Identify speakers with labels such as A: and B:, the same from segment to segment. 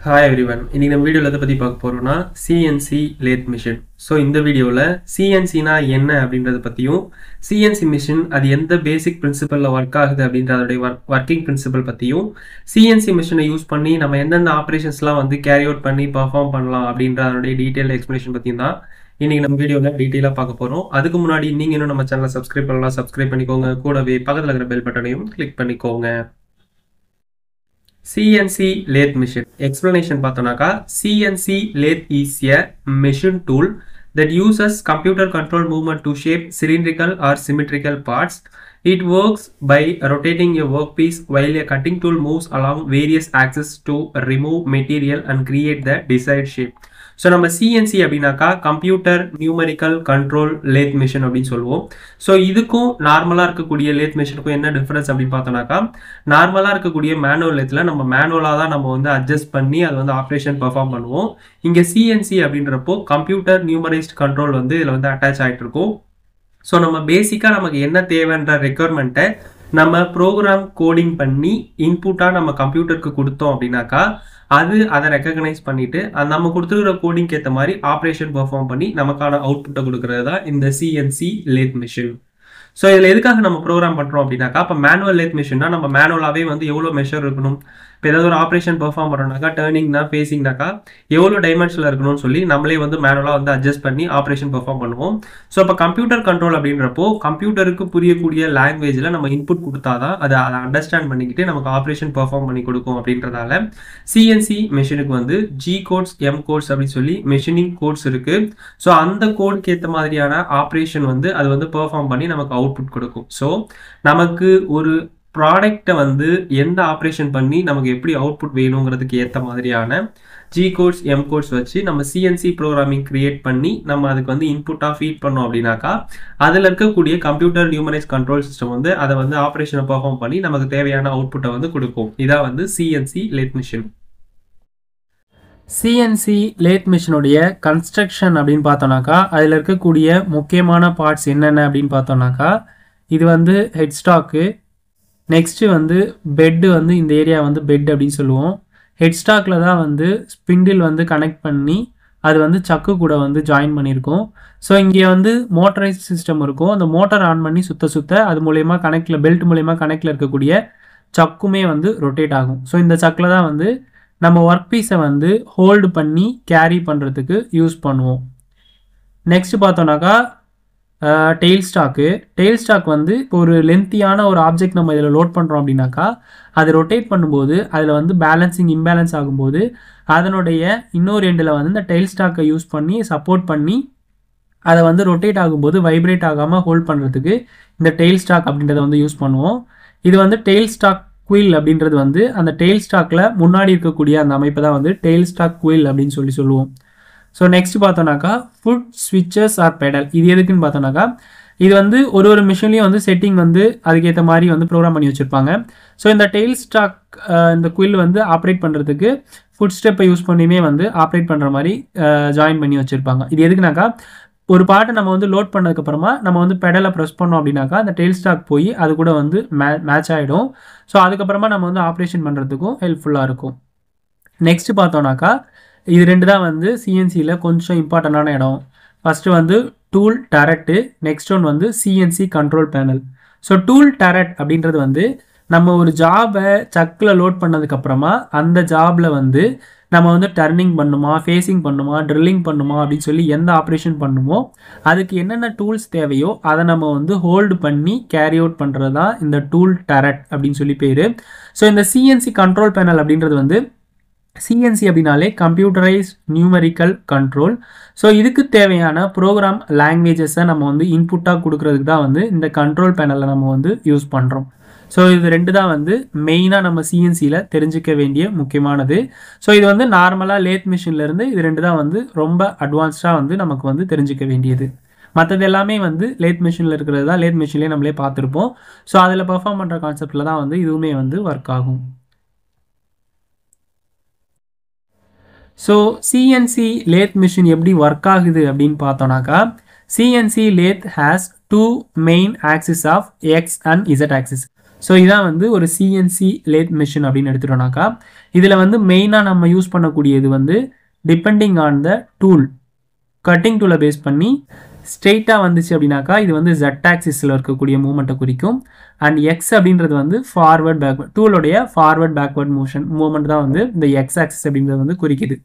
A: Hi everyone. இன்னைக்கு நம்ம வீடியோல எதை பத்தி பார்க்க போறோம்னா CNC lathe machine. ஸோ இந்த வீடியோல CNCனா என்ன அப்படின்றத பத்தியும் CNC மிஷின் அது எந்த பேசிக் பிரின்சிபல்ல ஒர்க் ஆகுது அப்படின்றதோட ஒர்க்கிங் பிரின்சிபல் பத்தியும் CNC மிஷினை யூஸ் பண்ணி நம்ம எந்தெந்த ஆப்ரேஷன்ஸ்லாம் வந்து கேரி அவுட் பண்ணி பெர்ஃபார்ம் பண்ணலாம் அப்படின்றதோட டீடைல் எக்ஸ்பிளனேஷன் பத்தியும் தான் இன்னைக்கு நம்ம வீடியோல டீடைலா பார்க்க போறோம். அதுக்கு முன்னாடி நீங்க இன்னும் நம்ம சேனலை சப்ஸ்கிரைப் பண்ணலாம், சப்ஸ்கிரைப் பண்ணிக்கோங்க. கூடவே பக்கத்துல இருக்கிற பெல் பட்டனையும் கிளிக் பண்ணிக்கோங்க. CNC lathe machine explanation பார்த்தோம்னாக்கா CNC lathe is a machine tool that uses computer controlled movement to shape cylindrical or symmetrical parts. It works by rotating a workpiece while a cutting tool moves along various axes to remove material and create the desired shape. So நம்ம CNC அப்படின்னாக்கா computer numerical control lathe machine அப்படின்னு சொல்லுவோம். So இதுக்கும் நார்மலாக இருக்கக்கூடிய lathe மிஷினுக்கும் என்ன difference அப்படின்னு பார்த்தோம்னாக்கா, நார்மலாக இருக்கக்கூடிய மேனுவல் லேத்தில் நம்ம மேனுவலாக தான் நம்ம வந்து அட்ஜஸ்ட் பண்ணி அது வந்து ஆப்ரேஷன் பெர்ஃபார்ம் பண்ணுவோம். இங்கே CNC அப்படின்றப்போ கம்ப்யூட்டர் நியூமரைஸ்ட் கண்ட்ரோல் வந்து இதில் வந்து அட்டாச் ஆகிட்டு இருக்கும். ஸோ நம்ம பேசிக்காக நமக்கு என்ன தேவைன்ற ரெக்குயர்மெண்ட்டை நம்ம ப்ரோக்ராம் கோடிங் பண்ணி இன்புட்டாக நம்ம கம்ப்யூட்டருக்கு கொடுத்தோம் அப்படின்னாக்கா அதை ரெக்கக்னைஸ் பண்ணிட்டு நம்ம கொடுத்துருக்கிற கோடிங்க்கு ஏற்ற மாதிரி ஆப்ரேஷன் பெர்ஃபார்ம் பண்ணி நமக்கான அவுட்புட்டை கொடுக்கறது தான் இந்த CNC லேத் மிஷின். ஸோ இதில் எதுக்காக நம்ம ப்ரோக்ராம் பண்ணுறோம் அப்படின்னாக்கா, இப்போ மேனுவல் லேத் மிஷின்னா நம்ம மேனுவலாகவே வந்து எவ்வளோ மெஷர் இருக்கணும், இப்போ ஏதாவது ஒரு ஆப்ரேஷன் பெர்ஃபார்ம் பண்ணுறோம்னாக்கா டர்னிங்னா ஃபேஸிங்னாக்கா எவ்வளோ டைமென்ஷனில் இருக்கணும்னு சொல்லி நம்மளே வந்து மேனுவலாக வந்து அட்ஜஸ்ட் பண்ணி ஆப்ரேஷன் பெர்ஃபார்ம் பண்ணுவோம். ஸோ இப்போ கம்ப்யூட்டர் கண்ட்ரோல் அப்படின்றப்போ கம்ப்யூட்டருக்கு புரியக்கூடிய லாங்குவேஜில் நம்ம இன்புட் கொடுத்தா தான் அதை அண்டர்ஸ்டாண்ட் பண்ணிக்கிட்டு நமக்கு ஆப்ரேஷன் பெர்ஃபார்ம் பண்ணி கொடுக்கும். அப்படின்றதால CNC மிஷினுக்கு வந்து G கோட்ஸ் M கோட்ஸ் அப்படின்னு சொல்லி மெஷினிங் கோட்ஸ் இருக்குது. ஸோ அந்த கோடுக்கு ஏற்ற மாதிரியான ஆப்ரேஷன் வந்து அது வந்து பெர்ஃபார்ம் பண்ணி நமக்கு அவுட்புட் கொடுக்கும். ஸோ நமக்கு ஒரு ப்ராடக்டை வந்து எந்த ஆப்ரேஷன் பண்ணி நமக்கு எப்படி அவுட்புட் வேணுங்கிறதுக்கு ஏற்ற மாதிரியான G கோட்ஸ் M கோட்ஸ் வச்சு நம்ம CNC ப்ரோக்ராமிங் கிரியேட் பண்ணி நம்ம அதுக்கு வந்து இன்புட்டாக ஃபீட் பண்ணோம் அப்படின்னாக்கா அதில் இருக்கக்கூடிய கம்ப்யூட்டர் நியூமரைஸ் கண்ட்ரோல் சிஸ்டம் வந்து அதை வந்து ஆப்ரேஷனை பெர்ஃபார்ம் பண்ணி நமக்கு தேவையான அவுட்புட்டை வந்து கொடுக்கும். இதான் வந்து CNC lathe machine.
B: CNC lathe மிஷினுடைய கன்ஸ்ட்ரக்ஷன் அப்படின்னு பார்த்தோம்னாக்கா அதில் இருக்கக்கூடிய முக்கியமான பார்ட்ஸ் என்னென்ன அப்படின்னு பார்த்தோம்னாக்கா, இது வந்து ஹெட் ஸ்டாக்கு, நெக்ஸ்ட்டு வந்து பெட்டு, வந்து இந்த ஏரியா வந்து பெட் அப்படின்னு சொல்லுவோம். ஹெட் ஸ்டாக்கில் தான் வந்து ஸ்பிண்டில் வந்து கனெக்ட் பண்ணி அது வந்து சக்கு கூட வந்து ஜாயின் பண்ணியிருக்கோம். ஸோ இங்கே வந்து மோட்டரைஸ் சிஸ்டம் இருக்கும். அந்த மோட்டர் ஆன் பண்ணி சுத்த அது மூலயமா கனெக்டில் பெல்ட் மூலயமா கனெக்டில் இருக்கக்கூடிய சக்குமே வந்து ரொட்டேட் ஆகும். ஸோ இந்த சக்கில் தான் வந்து நம்ம ஒர்க் பீஸை வந்து ஹோல்டு பண்ணி கேரி பண்ணுறதுக்கு யூஸ் பண்ணுவோம். நெக்ஸ்ட் பார்த்தோன்னாக்கா டெயில் ஸ்டாக் வந்து இப்போ ஒரு லென்த்தியான ஒரு ஆப்ஜெக்ட் நம்ம இதில் லோட் பண்ணுறோம் அப்படின்னாக்கா அது ரொட்டேட் பண்ணும்போது அதில் வந்து பேலன்சிங் இம்பேலன்ஸ் ஆகும்போது அதனுடைய இன்னொரு எண்டில் வந்து இந்த டெயில் ஸ்டாக்கை யூஸ் பண்ணி சப்போர்ட் பண்ணி அதை வந்து ரொட்டேட் ஆகும்போது வைப்ரேட் ஆகாமல் ஹோல்ட் பண்ணுறதுக்கு இந்த டெயில் ஸ்டாக் அப்படின்றத வந்து யூஸ் பண்ணுவோம். இது வந்து டெயில் ஸ்டாக் குயில் அப்படின்றது வந்து அந்த டெயில் ஸ்டாக்கில் முன்னாடி இருக்கக்கூடிய அந்த அமைப்பை தான் வந்து டெயில் ஸ்டாக் குயில் அப்படின்னு சொல்லுவோம். ஸோ நெக்ஸ்ட் பார்த்தோன்னாக்கா ஃபுட் ஸ்விட்சஸ் ஆர் பெடல். இது எதுக்குன்னு பார்த்தோன்னாக்கா, இது வந்து ஒரு மிஷின்லேயும் வந்து செட்டிங் வந்து அதுக்கேற்ற மாதிரி வந்து ப்ரோக்ராம் பண்ணி வச்சுருப்பாங்க. ஸோ இந்த டெயில் ஸ்டாக் இந்த குயில் வந்து ஆப்ரேட் பண்ணுறதுக்கு ஃபுட் ஸ்டெப்பை யூஸ் பண்ணியுமே வந்து ஆப்ரேட் பண்ணுற மாதிரி ஜாயின் பண்ணி வச்சுருப்பாங்க. இது எதுக்குனாக்கா, ஒரு பாட்டை நம்ம வந்து லோட் பண்ணதுக்கப்புறமா நம்ம வந்து பெடலை ப்ரெஸ் பண்ணோம் அப்படின்னாக்கா அந்த டெயில் ஸ்டாக் போய் அது கூட வந்து மேட்ச் ஆகிடும். ஸோ அதுக்கப்புறமா நம்ம வந்து ஆப்ரேஷன் பண்ணுறதுக்கும் ஹெல்ப்ஃபுல்லாக இருக்கும். நெக்ஸ்ட் பார்த்தோன்னாக்கா, இது ரெண்டு தான் வந்து CNCயில் கொஞ்சம் இம்பார்ட்டண்டான இடம். ஃபஸ்ட்டு வந்து டூல் டரட்டு, நெக்ஸ்ட் ஒன் வந்து CNC control panel. So tool turret அப்படின்றது வந்து நம்ம ஒரு ஜாபை சக்கில் லோட் பண்ணதுக்கப்புறமா அந்த ஜாபில் வந்து நம்ம வந்து டர்னிங் பண்ணுமா, ஃபேஸிங் பண்ணுமா, ட்ரில்லிங் பண்ணுமா அப்படின்னு சொல்லி எந்த ஆப்ரேஷன் பண்ணுமோ அதுக்கு என்னென்ன டூல்ஸ் தேவையோ அதை நம்ம வந்து ஹோல்டு பண்ணி கேரி அவுட் பண்ணுறது தான் இந்த டூல் டரட் அப்படின்னு சொல்லி பேர். ஸோ இந்த CNC கண்ட்ரோல் பேனல் அப்படின்றது வந்து CNC அப்படின்னாலே கம்ப்யூட்டரைஸ் நியூமரிக்கல் கண்ட்ரோல். ஸோ இதுக்கு தேவையான ப்ரோக்ராம் லாங்குவேஜஸை நம்ம வந்து இன்புட்டாக கொடுக்கறதுக்கு தான் வந்து இந்த கண்ட்ரோல் பேனலில் நம்ம வந்து யூஸ் பண்ணுறோம். ஸோ இது ரெண்டு தான் வந்து மெயினாக நம்ம CNCயில் தெரிஞ்சிக்க வேண்டிய முக்கியமானது. ஸோ இது வந்து நார்மலாக லேத் மிஷின்லேருந்து இது ரெண்டு தான் வந்து ரொம்ப அட்வான்ஸ்டாக வந்து நமக்கு வந்து தெரிஞ்சிக்க வேண்டியது. மற்றது எல்லாமே வந்து லேத் மிஷினில் இருக்கிறது தான் லேத் மிஷின்லேயே நம்மளே பார்த்துருப்போம். ஸோ அதில் பெர்ஃபார்ம் பண்ணுற கான்செப்டில் தான் வந்து இதுவுமே வந்து ஒர்க் ஆகும். ஸோ CNC லேத் மிஷின் எப்படி ஒர்க் ஆகுது அப்படின்னு பார்த்தோன்னாக்கா, CNC lathe has 2 main axis of X and Z axis. So இதான் வந்து ஒரு சிஎன்சி லேத் மிஷின் அப்படின்னு எடுத்துட்டோம்னாக்கா இதில் வந்து மெயினாக நம்ம யூஸ் பண்ணக்கூடியது வந்து depending on the tool, cutting டூலை பேஸ் பண்ணி ஸ்ட்ரெயிட்டாக வந்துச்சு அப்படின்னாக்கா இது வந்து ஜெட் ஆக்சிஸில் இருக்கக்கூடிய மூமெண்ட்டை குறிக்கும். அண்ட் எக்ஸ் அப்படின்றது வந்து ஃபார்வர்ட் பேக்வர்ட், டூலோடைய ஃபார்வர்ட் பேக்வர்ட் மூமெண்ட் தான் வந்து இந்த எக்ஸ் ஆக்சிஸ் அப்படின்றது வந்து குறிக்குது.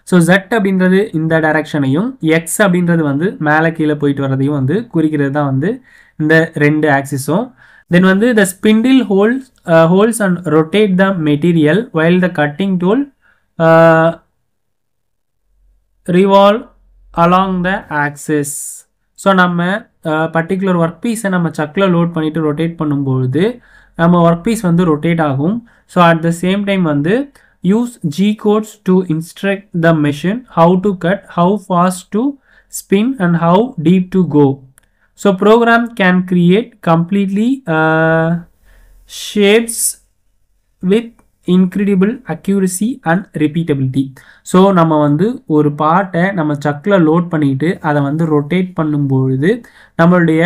B: ஸோ ஜெட் அப்படின்றது இந்த டைரக்ஷனையும் எக்ஸ் அப்படின்றது வந்து மேலே கீழே போயிட்டு வரதையும் வந்து குறிக்கிறது தான் வந்து இந்த ரெண்டு ஆக்சிஸும். தென் வந்து the spindle holds and rotate the material while the cutting tool revolve along the axis. So நம்ம பர்டிகுலர் ஒர்க் பீஸை நம்ம சக்கில் லோட் பண்ணிவிட்டு ரொட்டேட் பண்ணும்பொழுது நம்ம ஒர்க் பீஸ் வந்து ரொட்டேட் ஆகும். So at the same time வந்து use G codes to instruct the machine how to cut, how fast to spin and how deep to go. So program can create completely shapes with incredible accuracy and repeatability. So நம்ம வந்து ஒரு பார்ட்டை நம்ம சக்கில் load பண்ணிட்டு அதை வந்து rotate பண்ணும்பொழுது நம்மளுடைய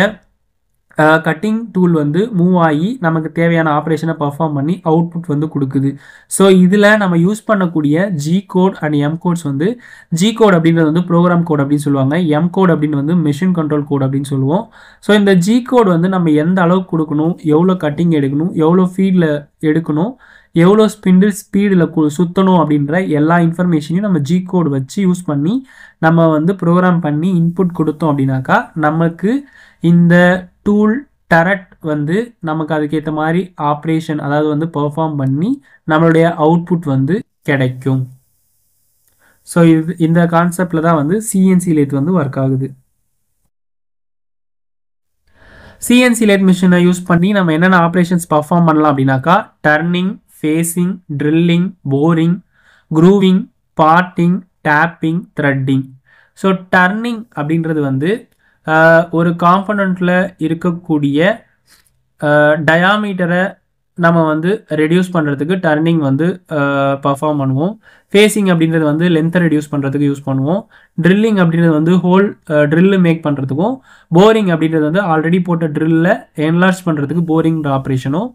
B: கட்டிங் டூல் வந்து மூவ் ஆகி நமக்கு தேவையான ஆப்ரேஷனை பர்ஃபார்ம் பண்ணி அவுட்புட் வந்து கொடுக்குது. ஸோ இதில் நம்ம யூஸ் பண்ணக்கூடிய G code and M codes வந்து G கோட் அப்படின்றது வந்து ப்ரோக்ராம் கோட் அப்படின்னு சொல்லுவாங்க, M கோட் அப்படின்னு வந்து மிஷின் கண்ட்ரோல் கோட் அப்படின்னு சொல்லுவோம். ஸோ இந்த G கோட் வந்து நம்ம எந்த அளவுக்கு கொடுக்கணும், எவ்வளோ கட்டிங் எடுக்கணும், எவ்வளோ ஃபீல்டில் எடுக்கணும், எவ்வளோ ஸ்பீடில் சுற்றணும் அப்படின்ற எல்லா இன்ஃபர்மேஷனையும் நம்ம G கோட் வச்சு யூஸ் பண்ணி நம்ம வந்து ப்ரோக்ராம் பண்ணி இன்புட் கொடுத்தோம் அப்படின்னாக்கா நமக்கு இந்த டூல் டரட் வந்து நமக்கு அதுக்கேற்ற மாதிரி ஆப்ரேஷன் அதாவது வந்து பெர்ஃபார்ம் பண்ணி நம்மளுடைய அவுட்புட் வந்து கிடைக்கும். ஸோ இந்த கான்செப்டில் தான் வந்து சிஎன்சி லேத் வந்து ஒர்க் ஆகுது. சிஎன்சி லேத் மிஷினை யூஸ் பண்ணி நம்ம என்னென்ன ஆப்ரேஷன்ஸ் பர்ஃபார்ம் பண்ணலாம் அப்படின்னாக்கா turning, facing, drilling, boring, grooving, partying, taping, threading. So turning அப்படின்றது வந்து ஒரு காம்பனண்ட்டில் இருக்கக்கூடிய டயாமீட்டரை நம்ம வந்து ரெடியூஸ் பண்ணுறதுக்கு டர்னிங் வந்து பர்ஃபார்ம் பண்ணுவோம். ஃபேஸிங் அப்படின்றது வந்து லென்த்தை ரெடியூஸ் பண்ணுறதுக்கு யூஸ் பண்ணுவோம். ட்ரில்லிங் அப்படின்றது வந்து ஹோல் ட்ரில்லு மேக் பண்ணுறதுக்கும், போரிங் அப்படின்றது வந்து ஆல்ரெடி போட்ட ட்ரில்லில் என்லார்ஜ் பண்ணுறதுக்கு போரிங் ஆப்ரேஷனும்,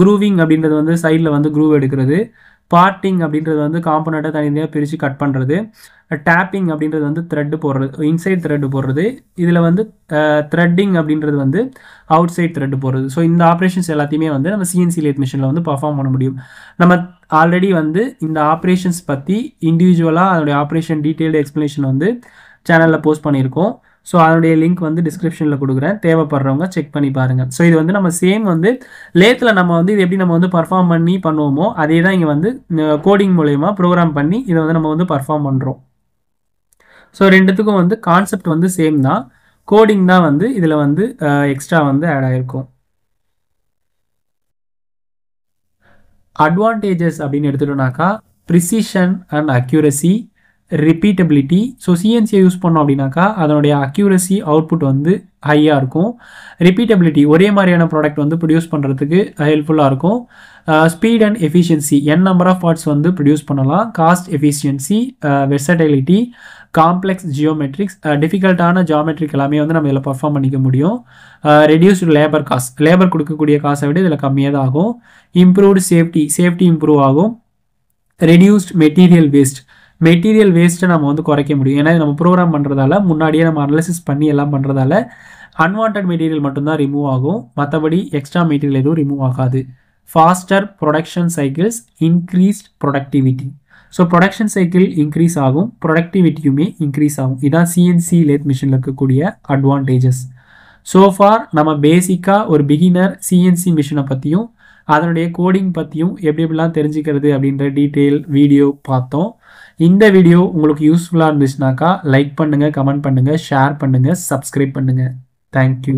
B: க்ரூவிங் அப்படின்றது வந்து சைடில் வந்து க்ரூவ் எடுக்கிறது, பார்ட்டிங் அப்படின்றது வந்து காம்பனண்ட்டை தனியாக பிரித்து கட் பண்ணுறது, டேப்பிங் அப்படின்றது வந்து த்ரெட்டு போடுறது, இன்சைட் த்ரெட்டு போடுறது, இதில் வந்து த்ரெட்டிங் அப்படின்றது வந்து அவுட் சைட் த்ரெட்டு போடுறது. ஸோ இந்த ஆப்ரேஷன்ஸ் எல்லாத்தையுமே வந்து நம்ம சிஎன்சி லேத் மிஷினில் வந்து பர்ஃபார்ம் பண்ண முடியும். நம்ம ஆல்ரெடி வந்து இந்த ஆப்ரேஷன்ஸ் பற்றி இண்டிவிஜுவலாக அதோடைய ஆப்ரேஷன் டீட்டெயில்டு எக்ஸ்ப்ளனேஷன் வந்து சேனலில் போஸ்ட் பண்ணியிருக்கோம். ஸோ அதனுடைய லிங்க் வந்து டிஸ்கிரிப்ஷனில் கொடுக்குறேன், தேவைப்படுறவங்க செக் பண்ணி பாருங்கள். ஸோ இது வந்து நம்ம சேம் வந்து லேத்தில் நம்ம வந்து இது எப்படி நம்ம வந்து பர்ஃபார்ம் பண்ணி பண்ணுவோமோ அதே தான் இங்கே வந்து கோடிங் மூலயமா ப்ரோக்ராம் பண்ணி இதை வந்து நம்ம வந்து பர்ஃபார்ம் பண்ணுறோம். ஸோ ரெண்டுத்துக்கும் வந்து கான்செப்ட் வந்து சேம் தான், கோடிங் தான் வந்து இதில் வந்து எக்ஸ்ட்ரா வந்து ஆட் ஆகிருக்கும். அட்வான்டேஜஸ் அப்படின்னு எடுத்துட்டோம்னாக்கா precision and accuracy, repeatability. So சிஎன்சியை யூஸ் பண்ணோம் அப்படின்னாக்கா அதனுடைய அக்யூரசி அவுட்புட் வந்து ஹையாக இருக்கும். ரிப்பீட்டபிலிட்டி, ஒரே மாதிரியான ப்ராடக்ட் வந்து ப்ரொடியூஸ் பண்ணுறதுக்கு ஹெல்ப்ஃபுல்லாக இருக்கும். Speed and efficiency, number of parts வந்து ப்ரொடியூஸ் பண்ணலாம். Cost efficiency, versatility, complex geometrics, டிஃபிகல்ட்டான ஜியோமெட்ரிக் எல்லாமே வந்து நம்ம இதில் பர்ஃபார்ம் பண்ணிக்க முடியும். ரெடியூஸ்டு லேபர் காஸ்ட், லேபர் கொடுக்கக்கூடிய காசை விட இதில் கம்மியாக தான் ஆகும். இம்ப்ரூவ்டு சேஃப்டி இம்ப்ரூவ் ஆகும். ரெடியூஸ்ட் மெட்டீரியல் வேஸ்ட், மெட்டீரியல் வேஸ்ட்டை நம்ம வந்து குறைக்க முடியும். ஏன்னா நம்ம ப்ரோக்ராம் பண்ணுறதால முன்னாடியே நம்ம அனலிசிஸ் பண்ணி எல்லாம் பண்ணுறதால அன்வான்ட் மெட்டீரியல் மட்டும்தான் ரிமூவ் ஆகும், மற்றபடி எக்ஸ்ட்ரா மெட்டீரியல் எதுவும் ரிமூவ் ஆகாது. Faster production cycles, increased productivity. So production cycle increase ஆகும், ப்ரொடக்டிவிட்டியுமே இன்க்ரீஸ் ஆகும். இதான் சிஎன்சி லேத் மிஷினில் இருக்கக்கூடிய அட்வான்டேஜஸ். ஸோ ஃபார் நம்ம பேசிக்காக ஒரு பிகினர் சிஎன்சி மிஷினை பற்றியும் அதனுடைய கோடிங் பற்றியும் எப்படி எப்படிலாம் தெரிஞ்சுக்கிறது அப்படின்ற டீட்டெயில் வீடியோ பார்த்தோம். இந்த வீடியோ உங்களுக்கு யூஸ்ஃபுல்லாக இருந்துச்சுனாக்கா லைக் பண்ணுங்கள், கமெண்ட் பண்ணுங்கள், ஷேர் பண்ணுங்கள், சப்ஸ்கிரைப் பண்ணுங்கள். தேங்க்யூ.